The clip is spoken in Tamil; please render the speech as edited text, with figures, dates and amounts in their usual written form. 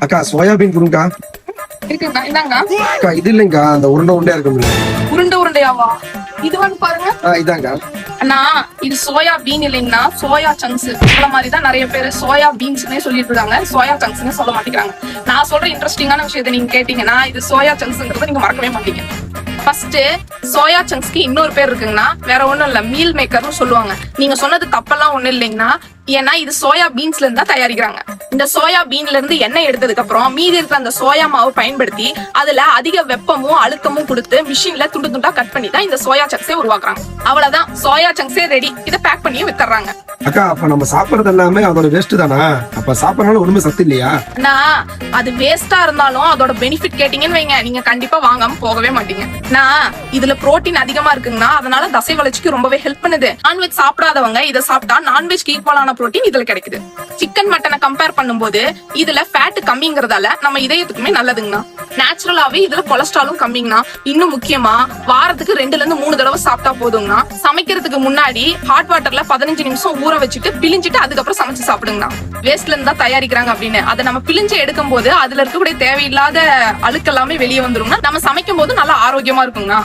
அக்கா சோயாபீன் கொடுங்கக்கா. இருக்குங்கண்ணா இந்தாங்க. அக்கா இது இல்லைங்கக்கா, அந்த உருண்டை உருண்டையா இருக்கும்ல. உருண்டை உருண்டையாவா? இது வந்து பாருங்க இதாங்க. அண்ணா, இது சோயா பீன் இல்லைங்கண்ணா, சோயா சங்க்ஸ். உங்கள மாதிரி தான் நிறைய பேர் சோயா பீன்ஸ்னே சொல்லிட்டு இருக்காங்க, சோயா சங்க்ஸ்னு சொல்ல மாட்டேங்கிறாங்க. நான் சொல்ற இன்ட்ரெஸ்டிங்கான விஷயத்தை நீங்க கேட்டீங்கன்னா இது சோயா சங்க்ஸ்ங்கிறத நீங்க மறக்கவே மாட்டீங்க. ஃபர்ஸ்ட் சோயா சங்க்ஸ்க்கு இன்னொரு பேர் இருக்குங்கண்ணா, வேற ஒண்ணும் இல்ல, மீல் மேக்கர்னு சொல்லுவாங்க. நீங்க சொன்னது தப்பெல்லாம் ஒண்ணும் இல்லைங்கண்ணா, ஏன்னா இது சோயா பீன்ஸ்ல இருந்து தான் தயாரிக்கிறாங்க. இந்த சோயா பீன்ல இருந்து எண்ணெய் எடுத்ததுக்கு அப்புறம் மீதி இருக்கிற அந்த சோயா மாவு பயன்படுத்தி அதுல அதிக வெப்பமும் அழுத்தமும் கொடுத்து மிஷின்ல துண்டு துண்டா கட் பண்ணி தான் இந்த சோயா சங்க்ஸே உருவாக்குறாங்க. அவ்வளவுதான், சோயா சங்க்ஸே ரெடி. இதை பேக் பண்ணியும் வித்துறாங்க. அக்கா அப்ப நம்ம சாப்பிடுறது எல்லாமே அதோட வேஸ்ட் தானா? அப்ப சாப்பிடறதுனால ஒண்ணுமே சத்து இல்லையா? அண்ணா, அது வேஸ்டா இருந்தாலும் அதோட பெனிஃபிட் கேட்டீங்கன்னு வைங்க, நீங்க கண்டிப்பா வாங்காம போகவே மாட்டீங்க. நான் இதுல புரோட்டீன் அதிகமா இருக்குங்கன்னா அதனால தசை வளர்ச்சிக்கு ரொம்பவே ஹெல்ப் பண்ணுது. நான்வெஜ் சாப்பிடாதவங்க இதை சாப்பிட்டா நான்வெஜ்க்கு ஈக்குவலான புரோட்டீன் இதுல கிடைக்குது. சிக்கன் மட்டனை கம்பேர் பண்ணும்போது இதுல ஃபேட் கம்மிங்கிறதால நம்ம இதயத்துக்குமே நல்லதுங்கண்ணா. நேச்சுரலாவே இதுல கொலஸ்ட்ராலும் கம்மிங்கண்ணா. இன்னும் முக்கியமா வாரத்துக்கு 2 to 3 தடவை சாப்பிட்டா போதுங்கண்ணா. சமைக்கிறதுக்கு முன்னாடி ஹாட் வாட்டர்ல 15 நிமிஷம் ஊற வச்சுட்டு பிழிஞ்சிட்டு அதுக்கப்புறம் சமைச்சு சாப்பிடுங்கண்ணா. வேஸ்ட்ல இருந்து தான் தயாரிக்கிறாங்க அப்படின்னு அதை நம்ம பிழிஞ்சு எடுக்கும் போது அதுல இருக்கக்கூடிய தேவையில்லாத அழுக்கெல்லாமே வெளியே வந்துரும்னா நம்ம சமைக்கும் போது நல்லா ஆரோக்கியமா இருக்குங்கண்ணா.